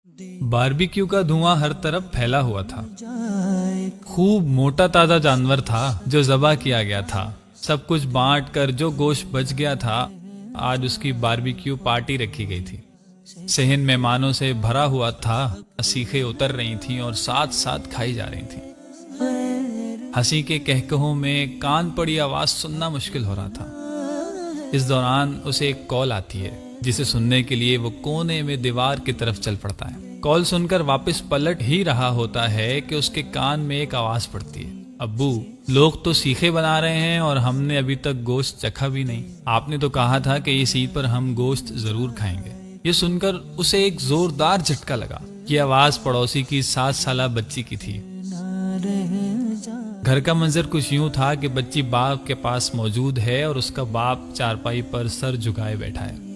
Barbecue का धुआं हर तरफ फैला हुआ था। खूब मोटा ताजा जानवर था जो ज़बह किया गया था। सब कुछ बांट कर जो गोश्त बच गया था, आज उसकी बारबेक्यू पार्टी रखी गई थी। सहन मेहमानों से भरा हुआ था। सीखें उतर रही थीं और साथ साथ खाई जा रही थीं। हंसी के कहकहों में कान पड़ी आवाज सुनना मुश्किल हो रहा था। इस दौरान उसे एक कॉल आती है जिसे सुनने के लिए वो कोने में दीवार की तरफ चल पड़ता है। कॉल सुनकर वापस पलट ही रहा होता है कि उसके कान में एक आवाज पड़ती है, अब्बू, लोग तो सीखे बना रहे हैं और हमने अभी तक गोश्त चखा भी नहीं। आपने तो कहा था कि इस ईद पर हम गोश्त जरूर खाएंगे। ये सुनकर उसे एक जोरदार झटका लगा। ये आवाज पड़ोसी की 7 साला बच्ची की थी। घर का मंजर कुछ यूं था कि बच्ची बाप के पास मौजूद है और उसका बाप चारपाई पर सर झुकाए बैठा है।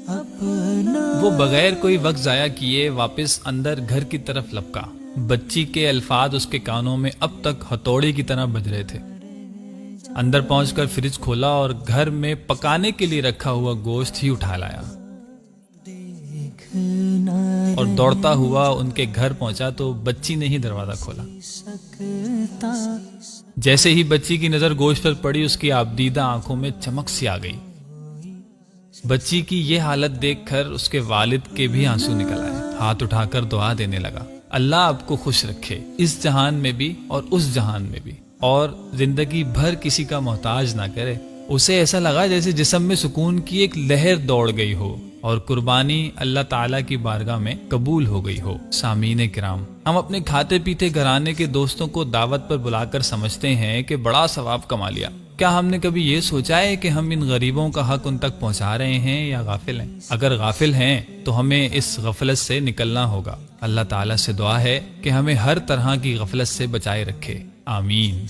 वो बगैर कोई वक्त जाया किए वापस अंदर घर की तरफ लपका। बच्ची के अल्फाज उसके कानों में अब तक हथौड़े की तरह बज रहे थे। अंदर पहुंचकर फ्रिज खोला और घर में पकाने के लिए रखा हुआ गोश्त ही उठा लाया और दौड़ता हुआ उनके घर पहुंचा तो बच्ची ने ही दरवाजा खोला। जैसे ही बच्ची की नजर गोश्त पर पड़ी, उसकी आबदीदा आंखों में चमक सी आ गई। बच्ची की ये हालत देखकर उसके वालिद के भी आंसू निकल आए। हाथ उठाकर दुआ देने लगा, अल्लाह आपको खुश रखे, इस जहान में भी और उस जहान में भी, और जिंदगी भर किसी का मोहताज ना करे। उसे ऐसा लगा जैसे जिस्म में सुकून की एक लहर दौड़ गई हो और कुर्बानी अल्लाह ताला की बारगाह में कबूल हो गई हो। सामीने किराम, हम अपने खाते पीते घराने के दोस्तों को दावत पर बुलाकर समझते हैं कि बड़ा सवाब कमा लिया। क्या हमने कभी ये सोचा है कि हम इन गरीबों का हक उन तक पहुंचा रहे हैं या गाफिल हैं? अगर गाफिल हैं तो हमें इस गफलत से निकलना होगा। अल्लाह ताला से दुआ है कि हमें हर तरह की गफलत से बचाए रखे। आमीन।